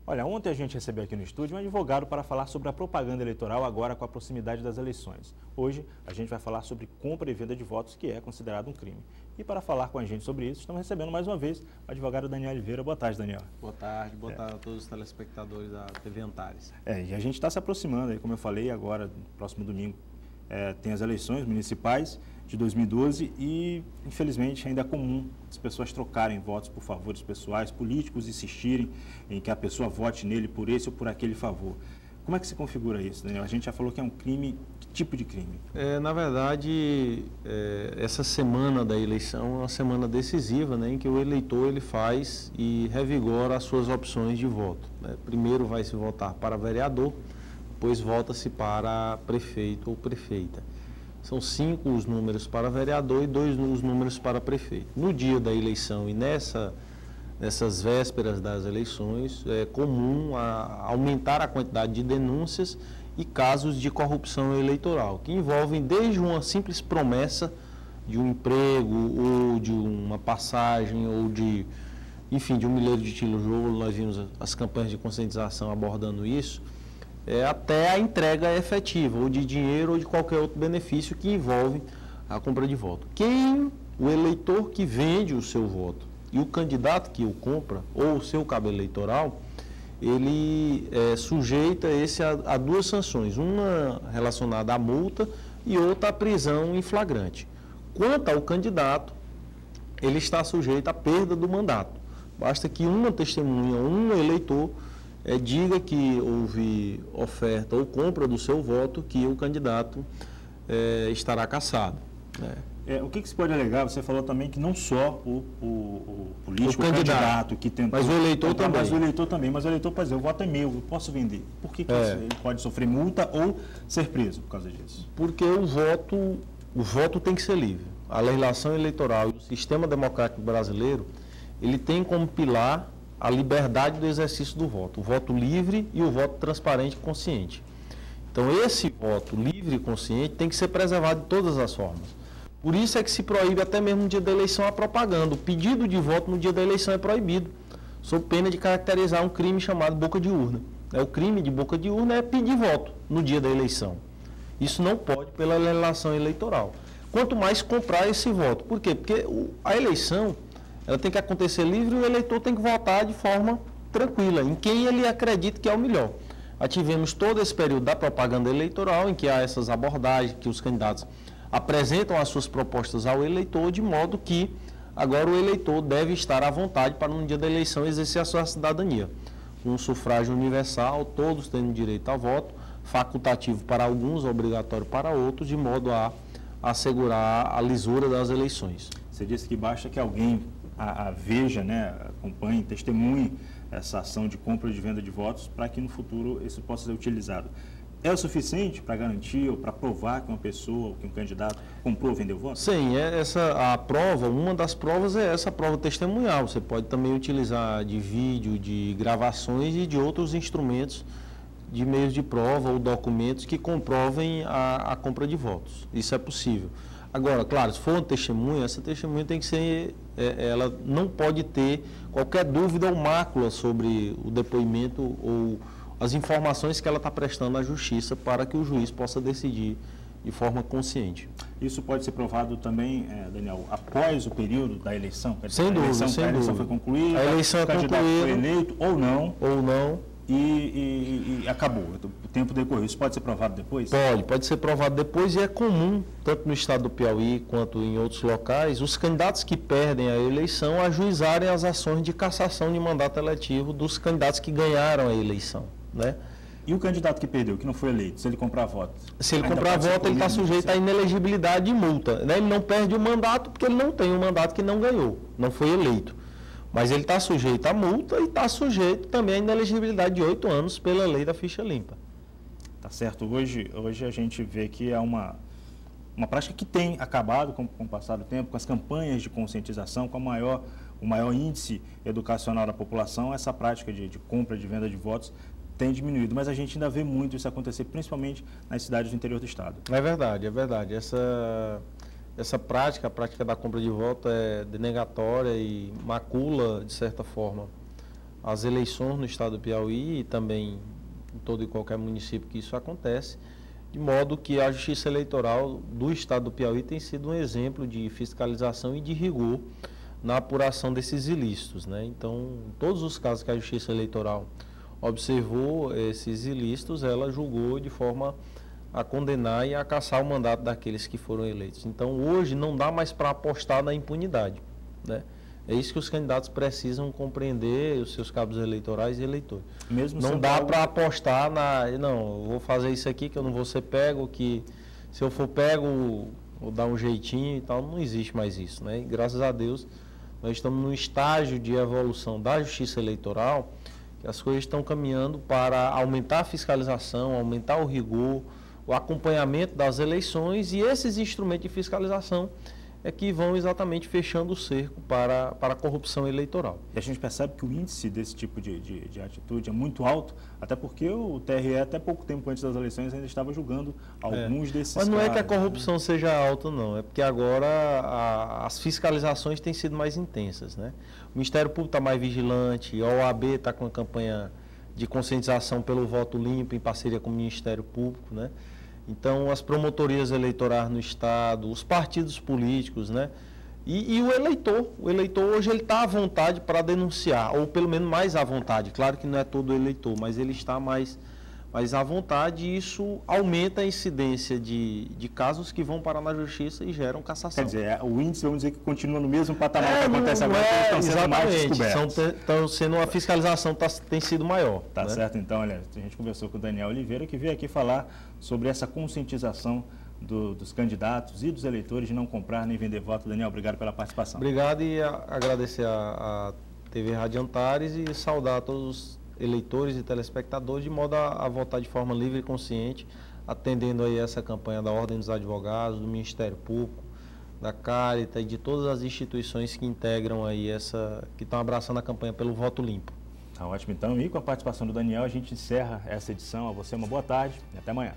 Olha, ontem a gente recebeu aqui no estúdio um advogado para falar sobre a propaganda eleitoral agora com a proximidade das eleições. Hoje a gente vai falar sobre compra e venda de votos, que é considerado um crime. E para falar com a gente sobre isso, estamos recebendo mais uma vez o advogado Daniel Oliveira. Boa tarde, Daniel. Boa tarde a todos os telespectadores da TV Antares. E a gente está se aproximando, aí, como eu falei, agora, no próximo domingo, tem as eleições municipais de 2012 e, infelizmente, ainda é comum as pessoas trocarem votos por favores pessoais, políticos insistirem em que a pessoa vote nele por esse ou por aquele favor. Como é que se configura isso, Daniel? A gente já falou que é um crime. Que tipo de crime? Na verdade, essa semana da eleição é uma semana decisiva, né, em que o eleitor ele faz e revigora as suas opções de voto, né? Primeiro vai se votar para vereador, depois vota-se para prefeito ou prefeita. São 5 os números para vereador e 2 os números para prefeito. No dia da eleição e nessas vésperas das eleições, é comum aumentar a quantidade de denúncias e casos de corrupção eleitoral, que envolvem desde uma simples promessa de um emprego ou de uma passagem ou de um milheiro de tijolo. Nós vimos as campanhas de conscientização abordando isso, até a entrega efetiva, ou de dinheiro ou de qualquer outro benefício que envolve a compra de voto. O eleitor que vende o seu voto e o candidato que o compra, ou o seu cabo eleitoral, ele sujeita esse a 2 sanções, uma relacionada à multa e outra à prisão em flagrante. Quanto ao candidato, ele está sujeito à perda do mandato. Basta que uma testemunha, um eleitor, diga que houve oferta ou compra do seu voto, que o candidato estará cassado. O que se pode alegar? Você falou também que não só o político, o candidato que tentou... Mas o eleitor também. Mas o eleitor também. Mas o eleitor pode dizer, o voto é meu, eu posso vender. Por que ele pode sofrer multa ou ser preso por causa disso? Porque o voto tem que ser livre. A legislação eleitoral e o sistema democrático brasileiro, ele tem como pilar a liberdade do exercício do voto. O voto livre e o voto transparente e consciente. Então, esse voto livre e consciente tem que ser preservado de todas as formas. Por isso é que se proíbe até mesmo no dia da eleição a propaganda. O pedido de voto no dia da eleição é proibido, sob pena de caracterizar um crime chamado boca de urna. O crime de boca de urna é pedir voto no dia da eleição. Isso não pode pela legislação eleitoral. Quanto mais comprar esse voto. Por quê? Porque a eleição ela tem que acontecer livre e o eleitor tem que votar de forma tranquila, em quem ele acredita que é o melhor. Tivemos todo esse período da propaganda eleitoral, em que há essas abordagens, que os candidatos apresentam as suas propostas ao eleitor, de modo que agora o eleitor deve estar à vontade para, no dia da eleição, exercer a sua cidadania. Um sufrágio universal, todos tendo direito ao voto, facultativo para alguns, obrigatório para outros, de modo a assegurar a lisura das eleições. Você disse que basta que alguém veja, acompanhe, testemunhe essa ação de compra e de venda de votos para que no futuro isso possa ser utilizado. É o suficiente para garantir ou para provar que uma pessoa ou que um candidato comprou ou vendeu votos? Sim, uma das provas é essa prova testemunhal. Você pode também utilizar de vídeo, de gravações e de outros instrumentos de meios de prova ou documentos que comprovem a compra de votos. Isso é possível. Agora, claro, se for uma testemunha, essa testemunha tem que ser, ela não pode ter qualquer dúvida ou mácula sobre o depoimento ou as informações que ela está prestando à justiça para que o juiz possa decidir de forma consciente. Isso pode ser provado também, Daniel, após o período da eleição? Sem dúvida, sem dúvida. A eleição foi concluída, a eleição o candidato foi eleito ou não. E acabou, o tempo decorreu. Isso pode ser provado depois? Pode ser provado depois e é comum, tanto no estado do Piauí quanto em outros locais, os candidatos que perdem a eleição ajuizarem as ações de cassação de mandato eletivo dos candidatos que ganharam a eleição, E o candidato que perdeu, que não foi eleito, se ele comprar voto? Se ele comprar voto, ele está sujeito à inelegibilidade e multa. Ele não perde o mandato porque ele não tem um mandato que não ganhou, não foi eleito. Mas ele está sujeito à multa e está sujeito também à inelegibilidade de 8 anos pela lei da ficha limpa. Tá certo. Hoje a gente vê que é uma prática que tem acabado com o passar do tempo, com as campanhas de conscientização, com o maior índice educacional da população. Essa prática de compra e de venda de votos tem diminuído, mas a gente ainda vê muito isso acontecer, principalmente nas cidades do interior do estado. É verdade. Essa prática, a prática da compra de voto é denegatória e macula, de certa forma, as eleições no estado do Piauí e também em todo e qualquer município que isso acontece, de modo que a Justiça Eleitoral do estado do Piauí tem sido um exemplo de fiscalização e de rigor na apuração desses ilícitos, né? Então, em todos os casos que a Justiça Eleitoral observou esses ilícitos, ela julgou de forma a condenar e a cassar o mandato daqueles que foram eleitos. Então, hoje não dá mais para apostar na impunidade, né? É isso que os candidatos precisam compreender, os seus cabos eleitorais e eleitores. Mesmo não dá para apostar não, eu vou fazer isso aqui que eu não vou ser pego, que se eu for pego, vou dar um jeitinho e tal. Não existe mais isso, né? E graças a Deus, nós estamos num estágio de evolução da Justiça Eleitoral, que as coisas estão caminhando para aumentar a fiscalização, aumentar o rigor, o acompanhamento das eleições, e esses instrumentos de fiscalização é que vão exatamente fechando o cerco para a corrupção eleitoral. E a gente percebe que o índice desse tipo de atitude é muito alto, até porque o TRE, até pouco tempo antes das eleições, ainda estava julgando alguns desses casos. Mas não é que a corrupção seja alta, não. É porque agora as fiscalizações têm sido mais intensas, né? O Ministério Público está mais vigilante, a OAB está com a campanha de conscientização pelo voto limpo em parceria com o Ministério Público, né? Então, as promotorias eleitorais no estado, os partidos políticos, né? E o eleitor hoje ele está à vontade para denunciar, ou pelo menos mais à vontade. Claro que não é todo eleitor, mas ele está mais à vontade, e isso aumenta a incidência de casos que vão parar na justiça e geram cassação. Quer dizer, o índice, vamos dizer, que continua no mesmo patamar que acontece agora, que estão sendo mais descobertos. Estão sendo, a fiscalização tem sido maior. Tá, né? Certo, então, olha, a gente conversou com o Daniel Oliveira, que veio aqui falar sobre essa conscientização dos candidatos e dos eleitores de não comprar nem vender voto. Daniel, obrigado pela participação. Obrigado, e agradecer a TV Rádio Antares e saudar todos os eleitores e telespectadores, de modo a votar de forma livre e consciente, atendendo aí essa campanha da Ordem dos Advogados, do Ministério Público, da Caritas e de todas as instituições que integram aí que estão abraçando a campanha pelo voto limpo. Tá ótimo, então, e com a participação do Daniel, a gente encerra essa edição. A você uma boa tarde e até amanhã.